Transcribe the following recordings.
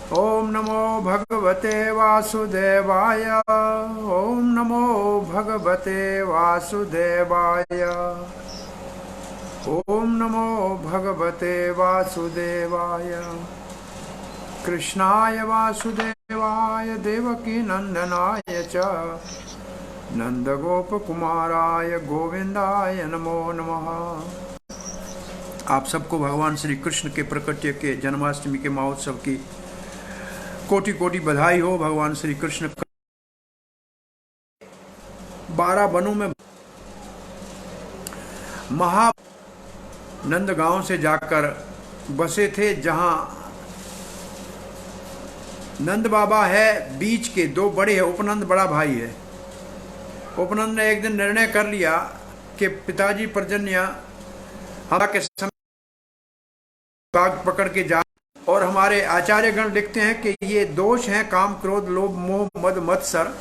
ओम नमो भगवते वासुदेवाय। ओम नमो भगवते वासुदेवाय। ओम नमो भगवते वासुदेवाय। कृष्णाय वासुदेवाय देवकी नंदनाय च नंदगोपकुमाराय गोविंदाय नमो नमः। आप सबको भगवान श्री कृष्ण के प्रकट्य के जन्माष्टमी के महोत्सव की कोटि कोटि बधाई हो। भगवान श्री कृष्ण 12 वनों में महा नंद गांव से जाकर बसे थे, जहां नंद बाबा है बीच के, दो बड़े हैं, उपनंद बड़ा भाई है। उपनंद ने एक दिन निर्णय कर लिया कि पिताजी पर्जन्य हवा के समय बाग पकड़ के जा, और हमारे आचार्यगण लिखते हैं कि ये दोष हैं काम क्रोध लोभ मोह मद मत्सर।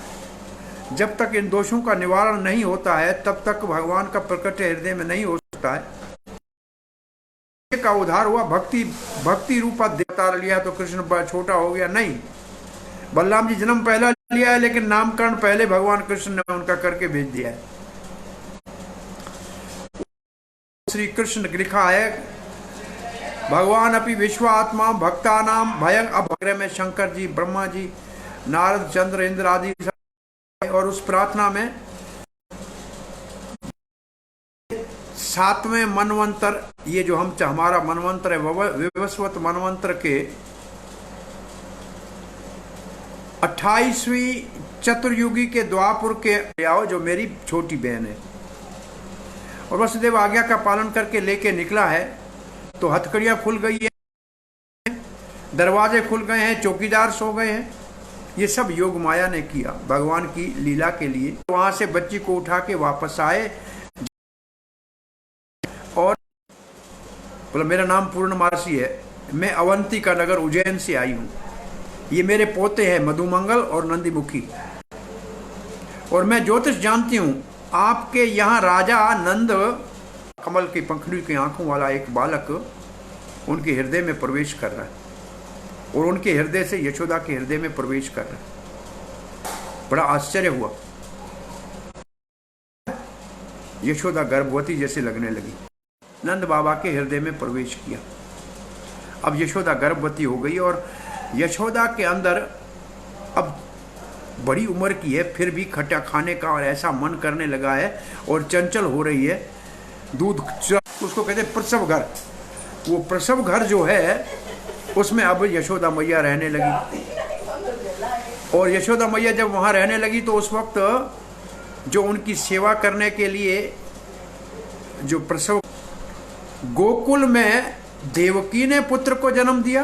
जब तक इन दोषों का निवारण नहीं होता है तब तक भगवान का प्रकट हृदय में नहीं हो सकता है। का उद्धार हुआ, भक्ति रूपा देवता लिया तो कृष्ण छोटा हो गया? नहीं, बलराम जी जन्म पहला लिया है, लेकिन नामकरण पहले भगवान कृष्ण ने उनका करके भेज दिया है। श्री कृष्ण लिखा है भगवान अपि विश्वात्मा भक्ता नाम भयं अभग्र में शंकर जी, ब्रह्मा जी, नारद, चंद्र, इंद्र आदि। और उस प्रार्थना में 7वें मनवंतर, ये जो हमारा मनवंतर है विवस्वत मनवंतर के 28वीं चतुर्युगी के द्वापुर के आओ, जो मेरी छोटी बहन है। और वसुदेव आज्ञा का पालन करके लेके निकला है तो हथकड़ियां खुल गई है, दरवाजे खुल गए हैं, चौकीदार सो गए हैं। ये सब योग माया ने किया भगवान की लीला के लिए। वहां से बच्ची को उठा के वापस आए और बोला मेरा नाम पूर्णमासी है, मैं अवंती का नगर उज्जैन से आई हूँ। ये मेरे पोते हैं मधुमंगल और नंदीमुखी, और मैं ज्योतिष जानती हूँ आपके यहाँ राजा नंद कमल की पंखुड़ी की आंखों वाला एक बालक उनके हृदय में प्रवेश कर रहा है, और उनके हृदय से यशोदा के हृदय में प्रवेश कर रहा है। बड़ा आश्चर्य हुआ, यशोदा गर्भवती जैसे लगने लगी। नंद बाबा के हृदय में प्रवेश किया। अब यशोदा गर्भवती हो गई, और यशोदा के अंदर अब बड़ी उम्र की है, फिर भी खट्टा खाने का और ऐसा मन करने लगा है, और चंचल हो रही है। दूध, उसको कहते हैं प्रसव घर। वो प्रसव घर जो है उसमें अब यशोदा मैया रहने लगी। और यशोदा मैया जब वहाँ रहने लगी तो उस वक्त जो उनकी सेवा करने के लिए जो प्रसव, गोकुल में देवकी ने पुत्र को जन्म दिया,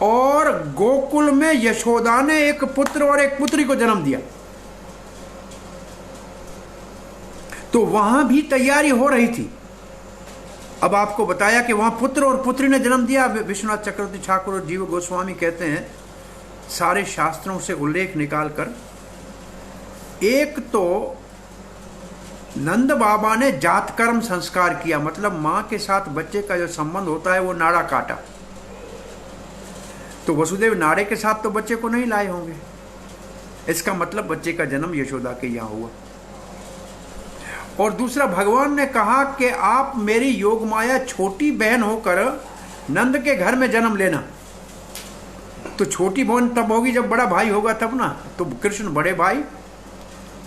और गोकुल में यशोदा ने एक पुत्र और एक पुत्री को जन्म दिया। तो वहां भी तैयारी हो रही थी। अब आपको बताया कि वहां पुत्र और पुत्री ने जन्म दिया। विश्वनाथ चक्रवर्ती ठाकुर और जीव गोस्वामी कहते हैं, सारे शास्त्रों से उल्लेख निकालकर, एक तो नंद बाबा ने जात कर्म संस्कार किया, मतलब मां के साथ बच्चे का जो संबंध होता है वो नाड़ा काटा। तो वसुदेव नाड़े के साथ तो बच्चे को नहीं लाए होंगे, इसका मतलब बच्चे का जन्म यशोदा के यहां हुआ। और दूसरा, भगवान ने कहा कि आप मेरी योग माया छोटी बहन होकर नंद के घर में जन्म लेना। तो छोटी बहन तब होगी जब बड़ा भाई होगा तब ना। तो कृष्ण बड़े भाई,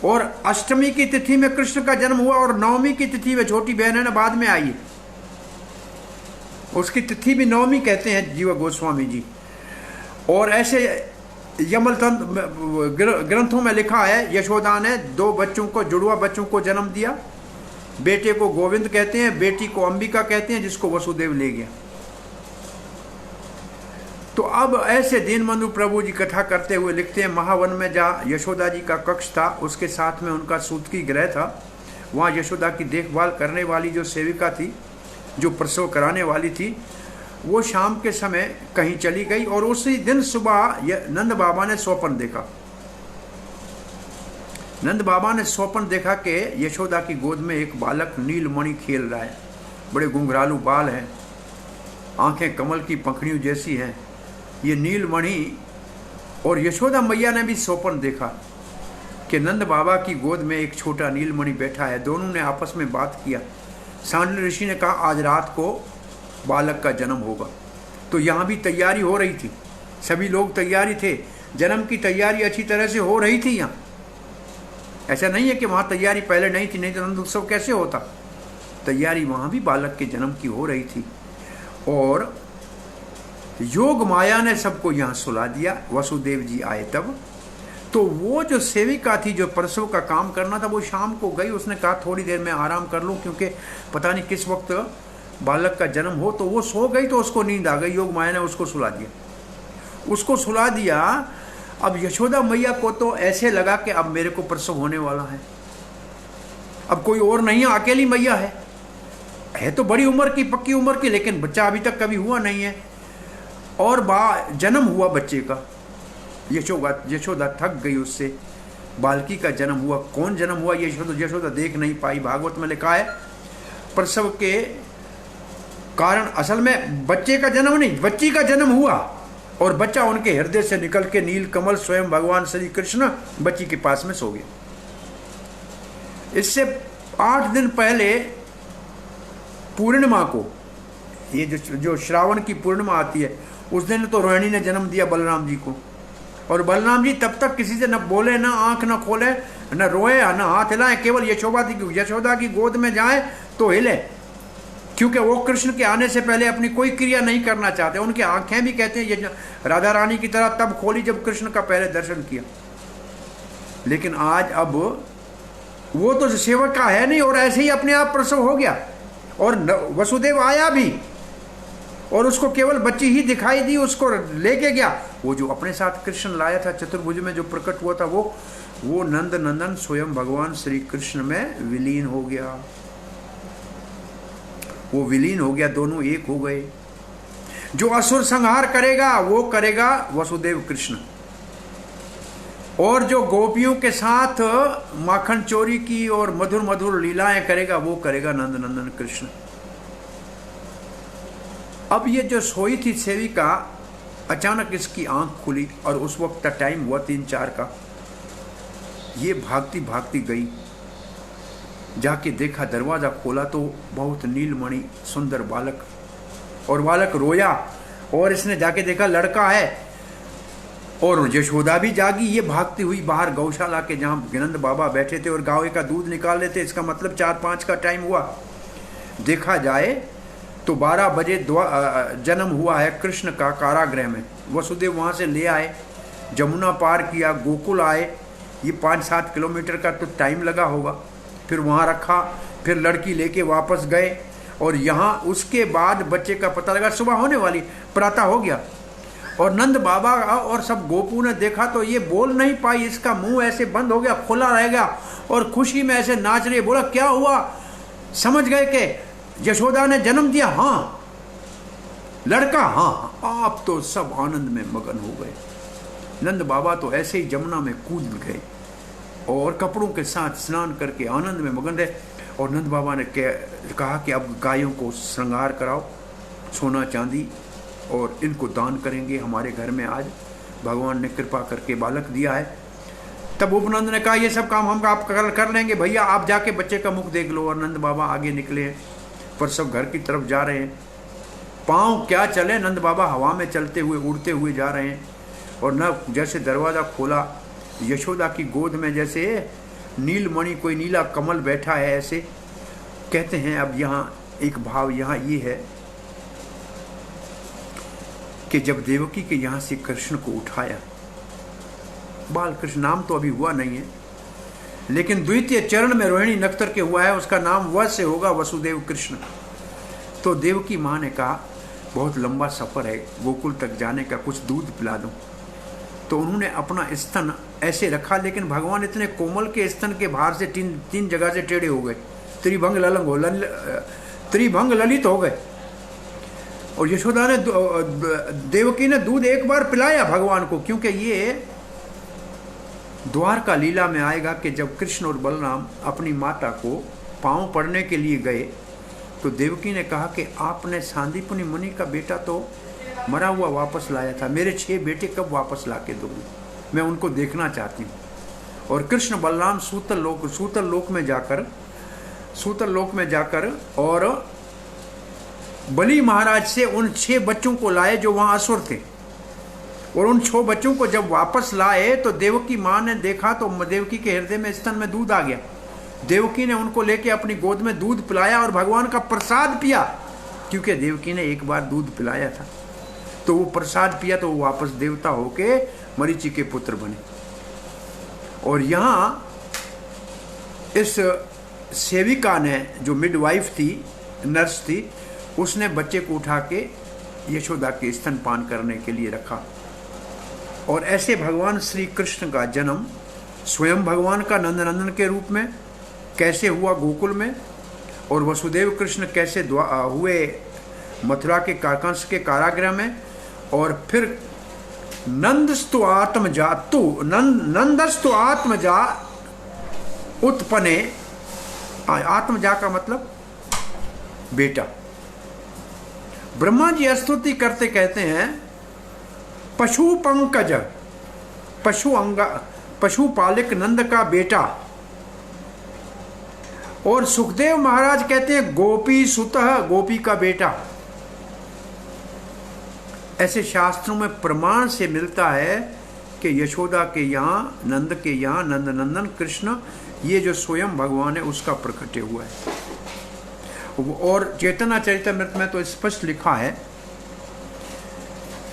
और अष्टमी की तिथि में कृष्ण का जन्म हुआ, और नवमी की तिथि में छोटी बहन है ना बाद में आई, उसकी तिथि भी नवमी कहते हैं जीव गोस्वामी जी। और ऐसे यमल ग्रंथों में लिखा है यशोदा ने 2 बच्चों को, जुड़वा बच्चों को जन्म दिया। बेटे को गोविंद कहते हैं, बेटी को अंबिका कहते हैं, जिसको वसुदेव ले गया। तो अब ऐसे दीनबंधु प्रभु जी कथा करते हुए लिखते हैं, महावन में जहाँ यशोदा जी का कक्ष था, उसके साथ में उनका सूतकी गृह था। वहाँ यशोदा की देखभाल करने वाली जो सेविका थी, जो प्रसव कराने वाली थी, वो शाम के समय कहीं चली गई, और उसी दिन सुबह नंद बाबा ने स्वप्न देखा। नंद बाबा ने स्वप्न देखा कि यशोदा की गोद में एक बालक नीलमणि खेल रहा है। बड़े घुंघरालू बाल हैं, आंखें कमल की पंखड़ियों जैसी हैं, ये नीलमणि और यशोदा मैया ने भी स्वप्न देखा कि नंद बाबा की गोद में एक छोटा नीलमणि बैठा है। दोनों ने आपस में बात किया। सांडल ऋषि ने कहा आज रात को बालक का जन्म होगा। तो यहाँ भी तैयारी हो रही थी, सभी लोग तैयारी थे, जन्म की तैयारी अच्छी तरह से हो रही थी। यहाँ ऐसा नहीं है कि वहाँ तैयारी पहले नहीं थी, नहीं तो नंद उत्सव कैसे होता। तैयारी वहाँ भी बालक के जन्म की हो रही थी। और योग माया ने सबको यहाँ सुला दिया। वसुदेव जी आए तब तो वो जो सेविका थी जो प्रसव का काम करना था वो शाम को गई। उसने कहा थोड़ी देर में आराम कर लूँ क्योंकि पता नहीं किस वक्त बालक का जन्म हो। तो वो सो गई तो उसको नींद आ गई। योग माया ने उसको सुला दिया, उसको सुला दिया। अब यशोदा मैया को तो ऐसे लगा कि अब मेरे को प्रसव होने वाला है, अब कोई और नहीं है, अकेली मैया है तो बड़ी उम्र की, पक्की उम्र की, लेकिन बच्चा अभी तक कभी हुआ नहीं है। और जन्म हुआ बच्चे का। यशोदा थक गई उससे। बालकी का जन्म हुआ। कौन जन्म हुआ ये यशोदा देख नहीं पाई। भागवत में लिखा है प्रसव के कारण असल में बच्चे का जन्म नहीं, बच्ची का जन्म हुआ और बच्चा उनके हृदय से निकल के नील कमल स्वयं भगवान श्री कृष्ण बच्ची के पास में सो गए। इससे 8 दिन पहले पूर्णिमा को, ये जो श्रावण की पूर्णिमा आती है, उस दिन तो रोहिणी ने जन्म दिया बलराम जी को। और बलराम जी तब तक किसी से न बोले, न आंख न खोले, न रोए, न हाथ हिलाए, केवल यशोदा की गोद में जाए तो हिले, क्योंकि वो कृष्ण के आने से पहले अपनी कोई क्रिया नहीं करना चाहते। उनकी आंखें भी कहते हैं ये राधा रानी की तरह तब खोली जब कृष्ण का पहले दर्शन किया। लेकिन आज अब वो तो सेवक का है नहीं और ऐसे ही अपने आप प्रसव हो गया। और वसुदेव आया भी और उसको केवल बच्ची ही दिखाई दी, उसको लेके गया। वो जो अपने साथ कृष्ण लाया था चतुर्भुज में जो प्रकट हुआ था वो नंद नंदन स्वयं भगवान श्री कृष्ण में विलीन हो गया। वो विलीन हो गया, दोनों एक हो गए। जो असुर संहार करेगा वो करेगा वसुदेव कृष्ण, और जो गोपियों के साथ माखन चोरी की और मधुर मधुर लीलाएं करेगा वो करेगा नंद नंदन कृष्ण। अब ये जो सोई थी सेविका, अचानक इसकी आंख खुली और उस वक्त का टाइम हुआ 3-4 का। ये भागती भागती गई, जाके देखा, दरवाजा खोला तो बहुत नीलमणि सुंदर बालक, और बालक रोया। और इसने जाके देखा लड़का है। और यशोदा भी जागी। ये भागती हुई बाहर गौशाला के जहाँ नंद बाबा बैठे थे और गाय का दूध निकाल लेते, इसका मतलब 4-5 का टाइम हुआ। देखा जाए तो 12 बजे जन्म हुआ है कृष्ण का कारागृह में। वसुदेव वहाँ से ले आए, जमुना पार किया, गोकुल आए। ये 5-7 किलोमीटर का तो टाइम लगा होगा। फिर वहाँ रखा, फिर लड़की लेके वापस गए। और यहाँ उसके बाद बच्चे का पता लगा, सुबह होने वाली, प्रातः हो गया। और नंद बाबा और सब गोपू ने देखा तो ये बोल नहीं पाई, इसका मुंह ऐसे बंद हो गया, खुला रह गया और खुशी में ऐसे नाच रही। बोला क्या हुआ? समझ गए कि यशोदा ने जन्म दिया। हाँ, लड़का, हाँ। आप तो सब आनंद में मगन हो गए। नंद बाबा तो ऐसे ही जमुना में कूद गए और कपड़ों के साथ स्नान करके आनंद में मगन रहे। और नंद बाबा ने कहा कि अब गायों को श्रृंगार कराओ, सोना चांदी, और इनको दान करेंगे। हमारे घर में आज भगवान ने कृपा करके बालक दिया है। तब उपनंद ने कहा ये सब काम हम आप कर लेंगे भैया, आप जाके बच्चे का मुख देख लो। और नंद बाबा आगे निकले हैं, पर सब घर की तरफ जा रहे हैं। पाँव क्या चले, नंद बाबा हवा में चलते हुए, उड़ते हुए जा रहे हैं। और न जैसे दरवाज़ा खोला, यशोदा की गोद में जैसे नीलमणि, कोई नीला कमल बैठा है ऐसे। कहते हैं अब यहाँ एक भाव यहाँ ये है कि जब देवकी के यहाँ से कृष्ण को उठाया, बाल कृष्ण नाम तो अभी हुआ नहीं है, लेकिन द्वितीय चरण में रोहिणी नक्षत्र के हुआ है, उसका नाम वह से होगा वसुदेव कृष्ण। तो देवकी माँ ने कहा बहुत लंबा सफ़र है गोकुल तक जाने का, कुछ दूध पिला दूँ। तो उन्होंने अपना स्तन ऐसे रखा, लेकिन भगवान इतने कोमल के स्तन के बाहर से तीन जगह से टेढ़े हो गए, त्रिभंग ललित हो गए। और यशोदा ने, देवकी ने दूध एक बार पिलाया भगवान को, क्योंकि ये द्वारका लीला में आएगा कि जब कृष्ण और बलराम अपनी माता को पाँव पड़ने के लिए गए तो देवकी ने कहा कि आपने सांदीपनि मुनि का बेटा तो मरा हुआ वापस लाया था, मेरे 6 बेटे कब वापस ला के दोगे, मैं उनको देखना चाहती हूँ। और कृष्ण बलराम सूतल लोक में जाकर और बलि महाराज से उन 6 बच्चों को लाए जो वहां असुर थे। और उन 6 बच्चों को जब वापस लाए तो देवकी माँ ने देखा तो देवकी के हृदय में स्तन में दूध आ गया। देवकी ने उनको लेके अपनी गोद में दूध पिलाया और भगवान का प्रसाद पिया, क्योंकि देवकी ने एक बार दूध पिलाया था, तो वो प्रसाद पिया तो वो वापस देवता होके मरीचि के पुत्र बने। और यहां इस सेविका ने, जो मिडवाइफ थी, नर्स थी, उसने बच्चे को उठा के यशोदा के स्तनपान करने के लिए रखा। और ऐसे भगवान श्री कृष्ण का जन्म स्वयं भगवान का नंदनंदन के रूप में कैसे हुआ गोकुल में, और वसुदेव कृष्ण कैसे हुए मथुरा के कंस के कारागृह में, और फिर नंदस्तु आत्मजा उत्पन्ने, आत्मजा का मतलब बेटा। ब्रह्मा जी स्तुति करते कहते हैं पशु पंकज, पशुपालिक नंद का बेटा। और सुखदेव महाराज कहते हैं गोपी सुतः, गोपी का बेटा। ऐसे शास्त्रों में प्रमाण से मिलता है कि यशोदा के यहाँ, नंद के यहाँ नंदनंदन कृष्ण, ये जो स्वयं भगवान है उसका प्रकट हुआ है। और चैतन्य चरितमृत में तो स्पष्ट लिखा है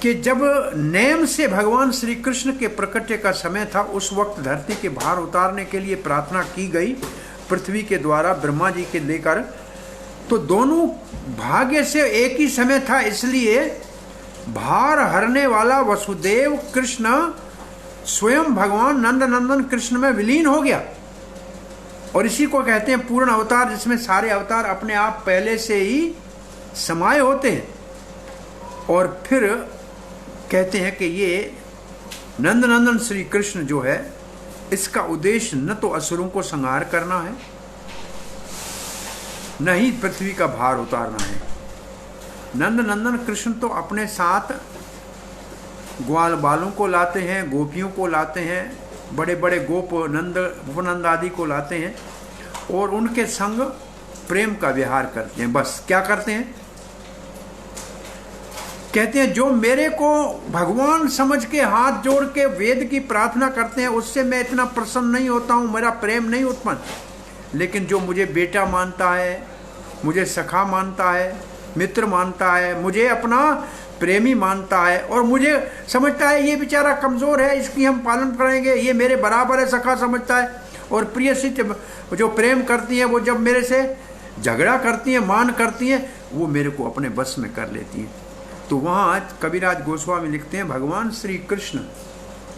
कि जब नेम से भगवान श्री कृष्ण के प्रकट्य का समय था, उस वक्त धरती के भार उतारने के लिए प्रार्थना की गई पृथ्वी के द्वारा ब्रह्मा जी के लेकर, तो दोनों भाग्य से एक ही समय था, इसलिए भार हरने वाला वसुदेव कृष्ण स्वयं भगवान नंदनंदन कृष्ण में विलीन हो गया। और इसी को कहते हैं पूर्ण अवतार, जिसमें सारे अवतार अपने आप पहले से ही समाये होते हैं। और फिर कहते हैं कि ये नंदनंदन श्री कृष्ण जो है, इसका उद्देश्य न तो असुरों को संहार करना है, न ही पृथ्वी का भार उतारना है। नंदनंदन कृष्ण तो अपने साथ ग्वाल बालों को लाते हैं, गोपियों को लाते हैं, बड़े बड़े गोप नंद उपनंद आदि को लाते हैं, और उनके संग प्रेम का विहार करते हैं। बस क्या करते हैं, कहते हैं जो मेरे को भगवान समझ के हाथ जोड़ के वेद की प्रार्थना करते हैं, उससे मैं इतना प्रसन्न नहीं होता हूँ, मेरा प्रेम नहीं उत्पन्न। लेकिन जो मुझे बेटा मानता है, मुझे सखा मानता है, मित्र मानता है, मुझे अपना प्रेमी मानता है, और मुझे समझता है ये बेचारा कमज़ोर है, इसकी हम पालन करेंगे, ये मेरे बराबर है, सखा समझता है। और प्रिय से जो प्रेम करती हैं, वो जब मेरे से झगड़ा करती हैं, मान करती हैं, वो मेरे को अपने बस में कर लेती हैं। तो वहाँ कबीराज गोस्वामी लिखते हैं भगवान श्री कृष्ण,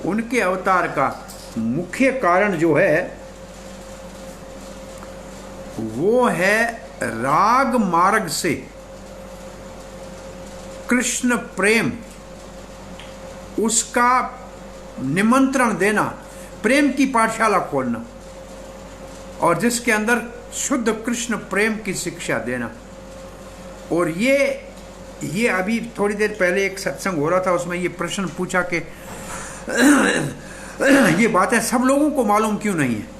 उनके अवतार का मुख्य कारण जो है वो है राग मार्ग से कृष्ण प्रेम, उसका निमंत्रण देना, प्रेम की पाठशाला खोलना, और जिसके अंदर शुद्ध कृष्ण प्रेम की शिक्षा देना। और ये अभी थोड़ी देर पहले एक सत्संग हो रहा था, उसमें ये प्रश्न पूछा कि ये बातें सब लोगों को मालूम क्यों नहीं है।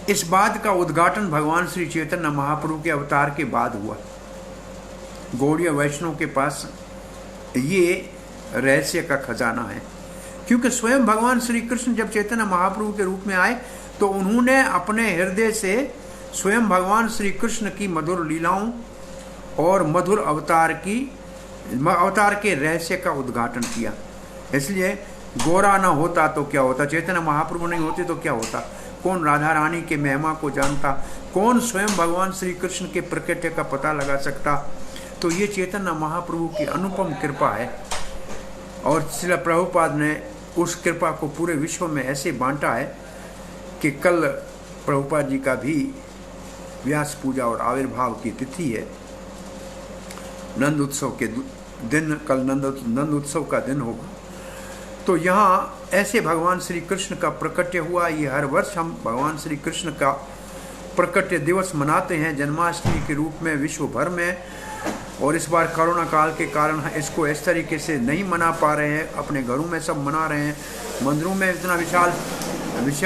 इस बात का उद्घाटन भगवान श्री चैतन्य महाप्रभु के अवतार के बाद हुआ। गौड़ीय वैष्णव के पास ये रहस्य का खजाना है, क्योंकि स्वयं भगवान श्री कृष्ण जब चैतन्य महाप्रभु के रूप में आए तो उन्होंने अपने हृदय से स्वयं भगवान श्री कृष्ण की मधुर लीलाओं और मधुर अवतार के रहस्य का उद्घाटन किया। इसलिए गौरा न होता तो क्या होता, चैतन्य महाप्रभु नहीं होते तो क्या होता, कौन राधा रानी के महिमा को जानता, कौन स्वयं भगवान श्री कृष्ण के प्रकट्य का पता लगा सकता। तो ये चैतन्य महाप्रभु की अनुपम कृपा है, और श्रील प्रभुपाद ने उस कृपा को पूरे विश्व में ऐसे बांटा है कि कल प्रभुपाद जी का भी व्यास पूजा और आविर्भाव की तिथि है, नंद उत्सव के दिन, कल नंद उत्सव का दिन होगा। तो यहाँ ऐसे भगवान श्री कृष्ण का प्रकट्य हुआ। ये हर वर्ष हम भगवान श्री कृष्ण का प्रकट्य दिवस मनाते हैं जन्माष्टमी के रूप में विश्व भर में, और इस बार कोरोना काल के कारण इसको इस तरीके से नहीं मना पा रहे हैं। अपने घरों में सब मना रहे हैं, मंदिरों में इतना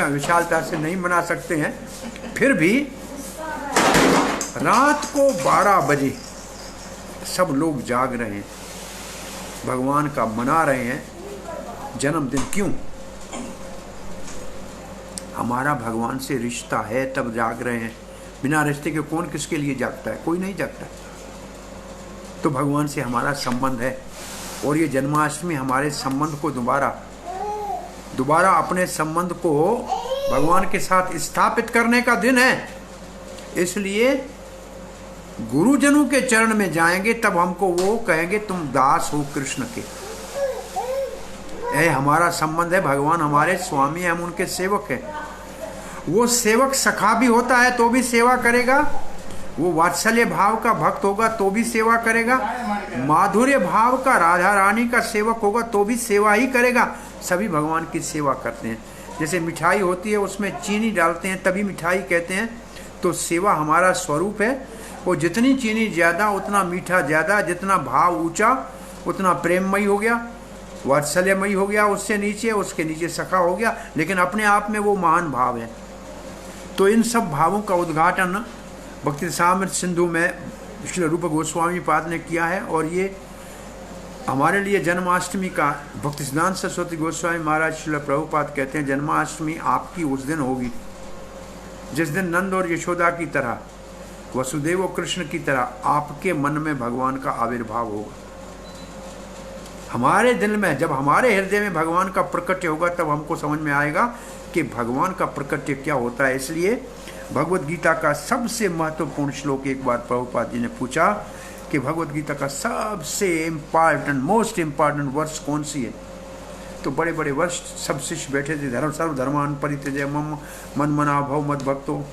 विशालता से नहीं मना सकते हैं। फिर भी रात को 12 बजे सब लोग जाग रहे हैं, भगवान का मना रहे हैं जन्मदिन। क्यों? हमारा भगवान से रिश्ता है तब जाग रहे हैं। बिना रिश्ते के कौन किसके लिए जागता है? कोई नहीं जागता। तो भगवान से हमारा संबंध है और ये जन्माष्टमी हमारे संबंध को दोबारा अपने संबंध को भगवान के साथ स्थापित करने का दिन है। इसलिए गुरुजनों के चरण में जाएंगे तब हमको वो कहेंगे तुम दास हो कृष्ण के। यह हमारा संबंध है। भगवान हमारे स्वामी हैं, हम उनके सेवक हैं। वो सेवक सखा भी होता है तो भी सेवा करेगा, वो वात्सल्य भाव का भक्त होगा तो भी सेवा करेगा, माधुर्य भाव का राधा रानी का सेवक होगा तो भी सेवा ही करेगा। सभी भगवान की सेवा करते हैं। जैसे मिठाई होती है उसमें चीनी डालते हैं तभी मिठाई कहते हैं, तो सेवा हमारा स्वरूप है। और जितनी चीनी ज़्यादा उतना मीठा ज़्यादा, जितना भाव ऊंचा उतना प्रेममयी हो गया, वात्सल्यमयी हो गया। उससे नीचे, उसके नीचे सखा हो गया, लेकिन अपने आप में वो महान भाव है। तो इन सब भावों का उद्घाटन भक्ति रसामृत सिंधु में श्री रूप गोस्वामी पाद ने किया है। और ये हमारे लिए जन्माष्टमी का भक्ति सिद्धांत सरस्वती गोस्वामी महाराज श्रील प्रभुपाद कहते हैं जन्माष्टमी आपकी उस दिन होगी जिस दिन नंद और यशोदा की तरह, वसुदेव और कृष्ण की तरह आपके मन में भगवान का आविर्भाव होगा। हमारे दिल में, जब हमारे हृदय में भगवान का प्रकट्य होगा तब हमको समझ में आएगा कि भगवान का प्रकट्य क्या होता है। इसलिए भगवत गीता का सबसे महत्वपूर्ण श्लोक एक बार प्रभुपाद जी ने पूछा कि भगवत गीता का सबसे इम्पॉर्टेंट, मोस्ट इम्पॉर्टेंट वर्ष कौन सी है? तो बड़े बड़े वर्ष सब शिष्य बैठे थे। धर्म सर्वधर्मान परित्यज्य मम मन मना भव मद भक्तो।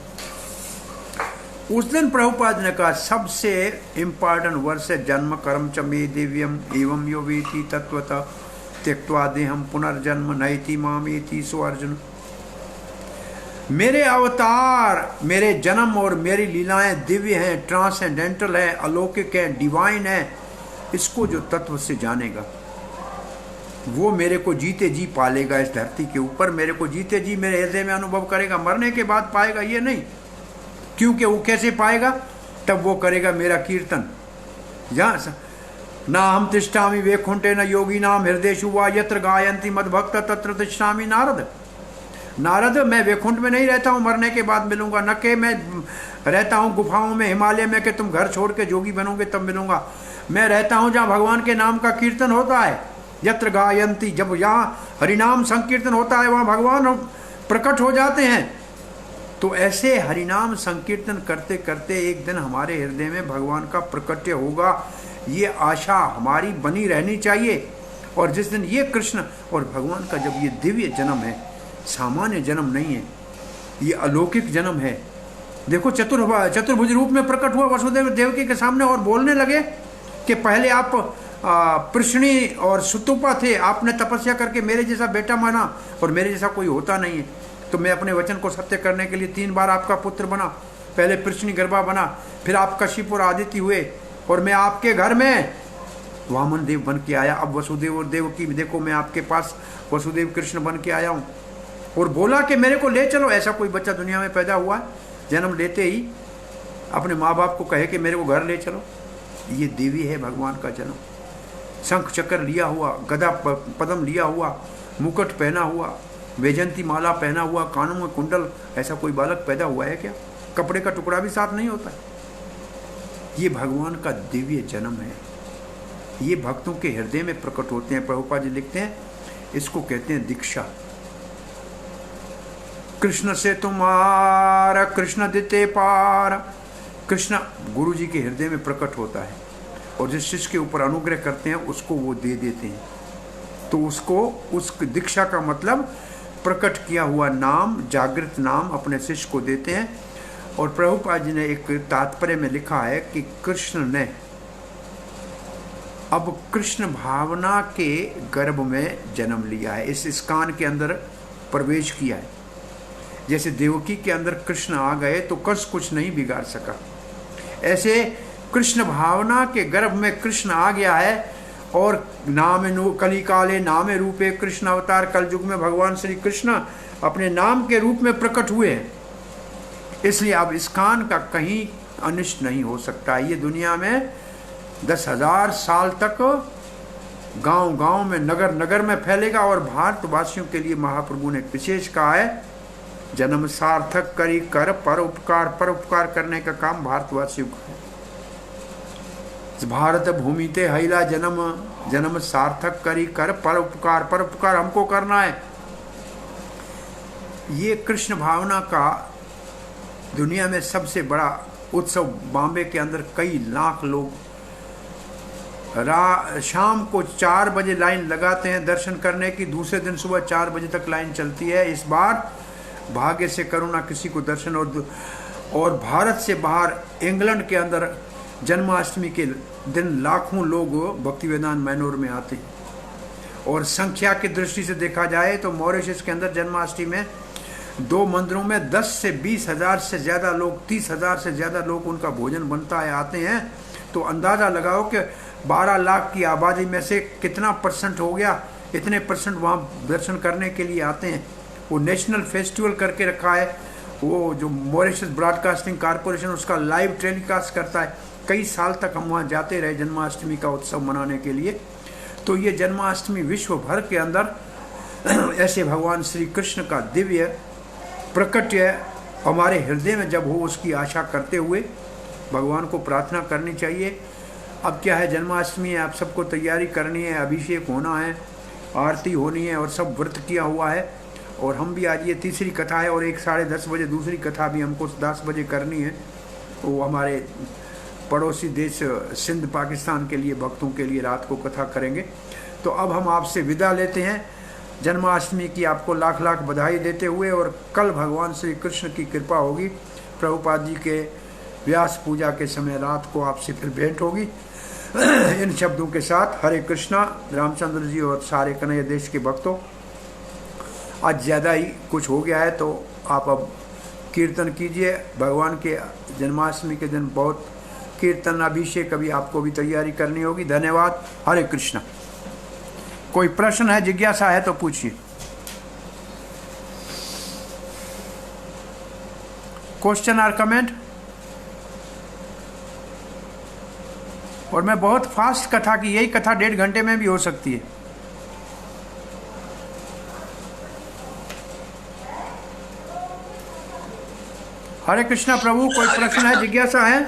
उस दिन प्रभुपाद ने कहा सबसे इम्पॉर्टेंट वर्ष है जन्म कर्म च मे दिव्यम एवं यो वेति तत्वतः त्यक्त्वा देहम पुनर्जन्म नैति मामेति सो अर्जुन। मेरे अवतार, मेरे जन्म और मेरी लीलाएं दिव्य हैं, ट्रांसेंडेंटल है, अलौकिक है, डिवाइन है। इसको जो तत्व से जानेगा वो मेरे को जीते जी पालेगा इस धरती के ऊपर। मेरे को जीते जी मेरे हृदय में अनुभव करेगा, मरने के बाद पाएगा ये नहीं। क्योंकि वो कैसे पाएगा? तब वो करेगा मेरा कीर्तन। जहाँ ना हम तिष्ठामि वैकुंठे न योगी नाम हृदयेषु वा यत्र गायन्ति मद्भक्त तत्र तिष्ठामि नारद। नारद, मैं वैकुंठ में नहीं रहता हूँ, मरने के बाद मिलूंगा। न कि मैं रहता हूँ गुफाओं में हिमालय में कि तुम घर छोड़ के जोगी बनोगे तब मिलूंगा। मैं रहता हूँ जहाँ भगवान के नाम का कीर्तन होता है। यत्र गायन्ति, जब यहाँ हरिनाम संकीर्तन होता है वहाँ भगवान प्रकट हो जाते हैं। तो ऐसे हरिनाम संकीर्तन करते करते एक दिन हमारे हृदय में भगवान का प्रकट्य होगा। ये आशा हमारी बनी रहनी चाहिए। और जिस दिन ये कृष्ण और भगवान का जब ये दिव्य जन्म है, सामान्य जन्म नहीं है, ये अलौकिक जन्म है। देखो चतुर्भुज रूप में प्रकट हुआ वसुदेव देवकी के सामने और बोलने लगे कि पहले आप पृष्णी और सुतुपा थे, आपने तपस्या करके मेरे जैसा बेटा माना और मेरे जैसा कोई होता नहीं है। तो मैं अपने वचन को सत्य करने के लिए 3 बार आपका पुत्र बना। पहले पृष्णी गर्भा बना, फिर आप कश्यप और आदित्य हुए और मैं आपके घर में वामन देव बन के आया। अब वसुदेव और देवकी देखो, मैं आपके पास वसुदेव कृष्ण बन के आया हूँ। और बोला कि मेरे को ले चलो। ऐसा कोई बच्चा दुनिया में पैदा हुआ है जन्म लेते ही अपने माँ बाप को कहे कि मेरे को घर ले चलो? ये देवी है भगवान का जन्म। शंख चक्र लिया हुआ, गदा पद्म लिया हुआ, मुकुट पहना हुआ, वैजंती माला पहना हुआ, कानों में कुंडल, ऐसा कोई बालक पैदा हुआ है क्या? कपड़े का टुकड़ा भी साथ नहीं होता। ये भगवान का दिव्य जन्म है। ये भक्तों के हृदय में प्रकट होते हैं। प्रभुपाद जी लिखते हैं इसको कहते हैं दीक्षा। कृष्ण से तुम्हारा कृष्ण दिते पार। कृष्ण गुरु जी के हृदय में प्रकट होता है और जिस शिष्य के ऊपर अनुग्रह करते हैं उसको वो दे देते हैं। तो उसको, उस दीक्षा का मतलब प्रकट किया हुआ नाम, जागृत नाम अपने शिष्य को देते हैं। और प्रभुपाद जी ने एक तात्पर्य में लिखा है कि कृष्ण ने अब कृष्ण भावना के गर्भ में जन्म लिया है, इस इस्कान के अंदर प्रवेश किया है। जैसे देवकी के अंदर कृष्ण आ गए तो कंस कुछ नहीं बिगाड़ सका, ऐसे कृष्ण भावना के गर्भ में कृष्ण आ गया है और कली काले नामे रूपे कृष्ण अवतार, कल युग में भगवान श्री कृष्ण अपने नाम के रूप में प्रकट हुए हैं। इसलिए अब इस्कॉन का कहीं अनिष्ट नहीं हो सकता। ये दुनिया में 10,000 साल तक गांव गांव में, नगर नगर में फैलेगा। और भारतवासियों के लिए महाप्रभु ने विशेष कहा है, जन्म सार्थक करी कर पर उपकार करने का काम भारतवासियों का है। भारत भूमि ते हैला जन्म सार्थक करी कर पर उपकार हमको करना है। ये कृष्ण भावना का दुनिया में सबसे बड़ा उत्सव। बॉम्बे के अंदर कई लाख लोग शाम को 4 बजे लाइन लगाते हैं दर्शन करने की, दूसरे दिन सुबह 4 बजे तक लाइन चलती है। इस बार भाग्य से करुणा किसी को दर्शन। और भारत से बाहर इंग्लैंड के अंदर जन्माष्टमी के दिन लाखों लोग भक्ति वेदांत मैनोर में आते हैं। और संख्या की दृष्टि से देखा जाए तो मॉरिशस के अंदर जन्माष्टमी में 2 मंदिरों में 10 से 20,000 से ज़्यादा लोग, 30,000 से ज़्यादा लोग, उनका भोजन बनता है, आते हैं। तो अंदाज़ा लगाओ कि 12 लाख की आबादी में से कितना परसेंट हो गया, इतने परसेंट वहाँ दर्शन करने के लिए आते हैं। वो नेशनल फेस्टिवल करके रखा है, वो जो मॉरिशस ब्रॉडकास्टिंग कॉरपोरेशन उसका लाइव टेलीकास्ट करता है। कई साल तक हम वहाँ जाते रहे जन्माष्टमी का उत्सव मनाने के लिए। तो ये जन्माष्टमी विश्व भर के अंदर ऐसे भगवान श्री कृष्ण का दिव्य प्रकट्य हमारे हृदय में जब हो, उसकी आशा करते हुए भगवान को प्रार्थना करनी चाहिए। अब क्या है, जन्माष्टमी है, आप सबको तैयारी करनी है, अभिषेक होना है, आरती होनी है और सब व्रत किया हुआ है। और हम भी आज ये तीसरी कथा है और 1-10:30 बजे दूसरी कथा भी हमको 10 बजे करनी है। वो हमारे पड़ोसी देश सिंध पाकिस्तान के लिए भक्तों के लिए रात को कथा करेंगे। तो अब हम आपसे विदा लेते हैं, जन्माष्टमी की आपको लाख लाख बधाई देते हुए। और कल भगवान श्री कृष्ण की कृपा होगी, प्रभुपाद जी के व्यास पूजा के समय रात को आपसे फिर भेंट होगी। इन शब्दों के साथ हरे कृष्णा। रामचंद्र जी और सारे कन्हैया देश के भक्तों, आज ज़्यादा ही कुछ हो गया है तो आप अब कीर्तन कीजिए। भगवान के जन्माष्टमी के दिन बहुत कीर्तन, अभिषेक अभी आपको भी तैयारी करनी होगी। धन्यवाद। हरे कृष्णा। कोई प्रश्न है, जिज्ञासा है तो पूछिए। क्वेश्चन और कमेंट। और मैं बहुत फास्ट कथा की, यही कथा 1.5 घंटे में भी हो सकती है। हरे कृष्णा प्रभु, कोई प्रश्न है, जिज्ञासा है?